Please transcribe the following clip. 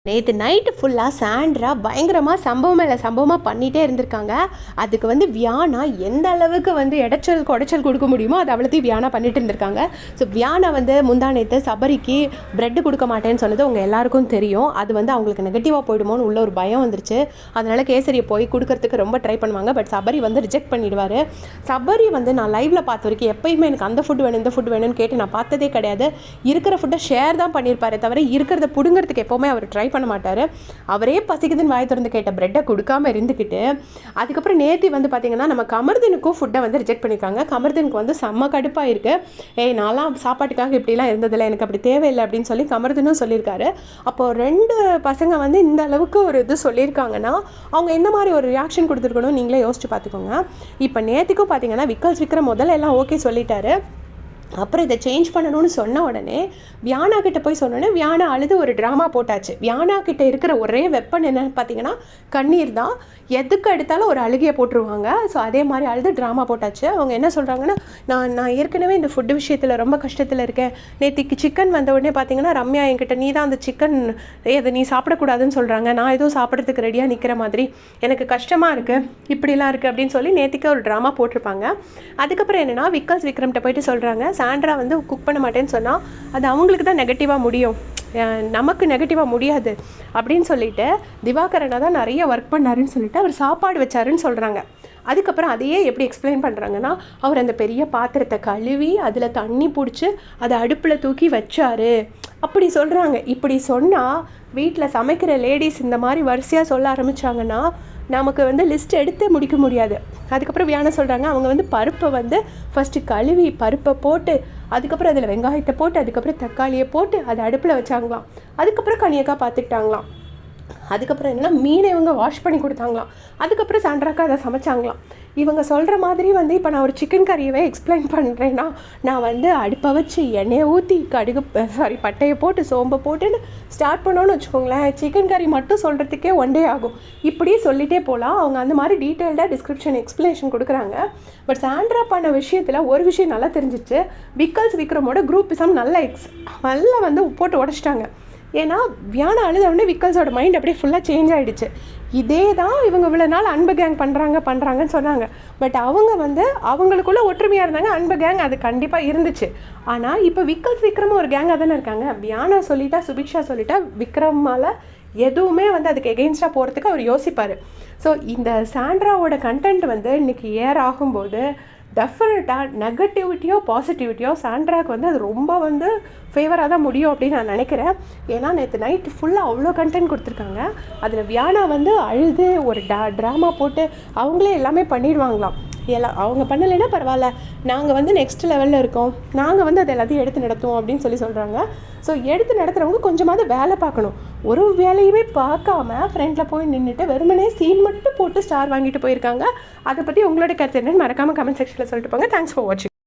நேற்று நைட்டு ஃபுல்லாக சாண்ட்ரா பயங்கரமாக சம்பவம் மேலே சம்பவமாக பண்ணிகிட்டே இருந்திருக்காங்க. அதுக்கு வியானா எந்த அளவுக்கு குடைச்சல் கொடுக்க முடியுமோ அது அவ்வளோத்தையும் வியானா பண்ணிட்டு இருந்திருக்காங்க. ஸோ வியானா முந்தா நேற்று சபரிக்கு ப்ரெட்டு கொடுக்க மாட்டேன்னு சொன்னது உங்கள் எல்லாருக்கும் தெரியும். அது அவங்களுக்கு நெகட்டிவாக போயிடுமோன்னு உள்ள ஒரு பயம் வந்துருச்சு. அதனால் கேசரியை போய் கொடுக்கறதுக்கு ரொம்ப ட்ரை பண்ணுவாங்க. பட் சபரி ரிஜெக்ட் பண்ணிடுவார். சபரி நான் லைவில் பார்த்த வரைக்கும் எப்பயுமே எனக்கு அந்த ஃபுட் வேணும் இந்த ஃபுட் வேணும்னு கேட்டு நான் பார்த்ததே கிடையாது. இருக்கிற ஃபுட்டை ஷேர் தான் பண்ணியிருப்பாரே தவிர இருக்கிறத பிடுங்கிறதுக்கு எப்போவுமே அவர் ட்ரை பண்ண மாட்டார். அவரே பசிக்குதுன்னு வாய் திறந்து கேட்ட பிரெட்டை கொடுக்காம இருந்துக்கிட்டு அதுக்கப்புறம் நேத்தி பார்த்தீங்கன்னா நம்ம கமர்தனுக்கும் ஃபுட்டை ரிஜெக்ட் பண்ணியிருக்காங்க. கமர்தனுக்கு செம்ம கடுப்பாக இருக்குது. நான்லாம் சாப்பாட்டுக்காக இப்படிலாம் இருந்ததில்லை, எனக்கு அப்படி தேவையில்லை அப்படின்னு சொல்லி கமர்தனும் சொல்லியிருக்காரு. அப்போது 2 பசங்க இந்த அளவுக்கு ஒரு இது சொல்லியிருக்காங்கன்னா அவங்க எந்த மாதிரி ஒரு ரியாக்ஷன் கொடுத்துருக்கணும் நீங்களே யோசிச்சு பார்த்துக்கோங்க. இப்போ நேத்திக்கும் பார்த்தீங்கன்னா விக்கரம் முதல்ல எல்லாம் ஓகே சொல்லிட்டாரு. அப்புறம் இதை சேஞ்ச் பண்ணணும்னு சொன்ன உடனே வியானா கிட்ட போய் சொன்னோன்னே வியானா அழுது ஒரு ட்ராமா போட்டாச்சு. வியானா கிட்ட இருக்கிற ஒரே வெப்பன் என்னன்னு பார்த்தீங்கன்னா கண்ணீர் தான். எதுக்கு எடுத்தாலும் ஒரு அழுகையை போட்டுருவாங்க. ஸோ அதே மாதிரி அழுது ட்ராமா போட்டாச்சு. அவங்க என்ன சொல்கிறாங்கன்னா நான் ஏற்கனவே இந்த ஃபுட்டு விஷயத்தில் ரொம்ப கஷ்டத்தில் இருக்கேன். நேற்றுக்கு சிக்கன் வந்த உடனே பார்த்தீங்கன்னா ரம்யா என்கிட்ட நீ தான் அந்த சிக்கன் அதை நீ சாப்பிடக்கூடாதுன்னு சொல்கிறாங்க, நான் ஏதோ சாப்பிட்றதுக்கு ரெடியாக நிற்கிற மாதிரி எனக்கு கஷ்டமாக இருக்குது, இப்படிலாம் இருக்குது அப்படின்னு சொல்லி நேற்றுக்கு ஒரு ட்ராமா போட்டிருப்பாங்க. அதுக்கப்புறம் என்னென்னா விக்ரம்கிட்ட போயிட்டு சொல்கிறாங்க சாண்ட்ரா குக் பண்ண மாட்டேன்னு சொன்னால் அது அவங்களுக்கு தான் நெகட்டிவாக முடியும், நமக்கு நெகட்டிவாக முடியாது அப்படின்னு சொல்லிட்டு திவாகரனை தான் நிறைய ஒர்க் பண்ணாருன்னு சொல்லிட்டு அவர் சாப்பாடு வச்சாருன்னு சொல்கிறாங்க. அதுக்கப்புறம் அதையே எப்படி எக்ஸ்பிளைன் பண்ணுறாங்கன்னா அவர் அந்த பெரிய பாத்திரத்தை கழுவி அதில் தண்ணி பிடிச்சி அதை அடுப்பில் தூக்கி வச்சாரு அப்படி சொல்கிறாங்க. இப்படி சொன்னால் வீட்டில் சமைக்கிற லேடிஸ் இந்த மாதிரி வரிசையாக சொல்ல ஆரம்பித்தாங்கன்னா நமக்கு லிஸ்ட் எடுத்தே முடிக்க முடியாது. அதுக்கப்புறம் வியானா சொல்கிறாங்க அவங்க பருப்பை ஃபஸ்ட்டு கழுவி பருப்பை போட்டு அதுக்கப்புறம் அதில் வெங்காயத்தை போட்டு அதுக்கப்புறம் தக்காளியை போட்டு அதை அடுப்பில் வச்சாங்களாம். அதுக்கப்புறம் கனியக்கா பார்த்துக்கிட்டாங்களாம். அதுக்கப்புறம் என்னென்னா மீனை இவங்க வாஷ் பண்ணி கொடுத்தாங்களாம். அதுக்கப்புறம் சாண்ட்ராக்கா அதை சமைச்சாங்களாம். இவங்க சொல்கிற மாதிரி இப்போ நான் ஒரு சிக்கன் கறியவே எக்ஸ்பிளைன் பண்ணுறேன்னா நான் அடுப்பை வச்சு எண்ணெயை ஊற்றி பட்டையை போட்டு சோம்பை போட்டுன்னு ஸ்டார்ட் பண்ணோன்னு வச்சுக்கோங்களேன், சிக்கன் கறி மட்டும் சொல்கிறதுக்கே 1 day ஆகும். இப்படியே சொல்லிகிட்டே போகலாம். அவங்க அந்த மாதிரி டீட்டெயில்டாக டிஸ்கிரிப்ஷன் எக்ஸ்ப்ளனேஷன் கொடுக்குறாங்க. பட் சாண்ட்ரா பண்ண விஷயத்தில் ஒரு விஷயம் நல்லா தெரிஞ்சிச்சு. விக்ரமோட குரூப்பிசம் நல்லா போட்டு உடச்சிட்டாங்க. ஏன்னா வியானா அழுதவுடனே விக்கல்ஸோட மைண்ட் அப்படியே ஃபுல்லாக சேஞ்ச் ஆகிடுச்சு. இதே தான் இவங்க இவ்வளோ நாள் அன்பு கேங் பண்ணுறாங்கன்னு சொன்னாங்க. பட் அவங்க அவங்களுக்குள்ள ஒற்றுமையாக இருந்தாங்க. அன்பு கேங் அது கண்டிப்பாக இருந்துச்சு. ஆனால் இப்போ விக்ரமும் ஒரு கேங்காக தானே இருக்காங்க. வியானா சொல்லிட்டா சுபிக்ஷா சொல்லிட்டா விக்ரமால் எதுவுமே அதுக்கு எகெயின்ஸ்டாக போகிறதுக்கு அவர் யோசிப்பார். ஸோ இந்த சாண்ட்ராவோட கண்டென்ட் இன்றைக்கி ஏர் ஆகும்போது டெஃபினட்டாக நெகட்டிவிட்டியோ பாசிட்டிவிட்டியோ சாண்ட்ராக்கு அது ரொம்ப ஃபேவராக தான் முடியும் அப்படின்னு நான் நினைக்கிறேன். ஏன்னா நேற்று நைட்டு ஃபுல்லாக அவ்வளோ கண்டென்ட் கொடுத்துருக்காங்க. அதில் வியானா அழுது ஒரு ட்ராமா போட்டு அவங்களே எல்லாமே பண்ணிடுவாங்களாம். எல்லாம் அவங்க பண்ணலைன்னா பரவாயில்ல, நாங்கள் நெக்ஸ்ட் லெவலில் இருக்கோம், நாங்கள் அதை எல்லாத்தையும் எடுத்து நடத்துவோம் அப்படின்னு சொல்கிறாங்க. ஸோ எடுத்து நடத்துகிறவங்க கொஞ்சமாவது வேலை பார்க்கணும். ஒரு வேலையுமே பார்க்காம ஃப்ரெண்டில் போய் நின்றுட்டு வெறுமனே சீன் மட்டும் போட்டு ஸ்டார் வாங்கிட்டு போயிருக்காங்க. அதை பற்றி உங்களோட கருத்து என்னன்னு மறக்காமல் கமெண்ட் செக்ஷனில் சொல்லிட்டு போங்க. தேங்க்ஸ் ஃபார் வாட்சிங்.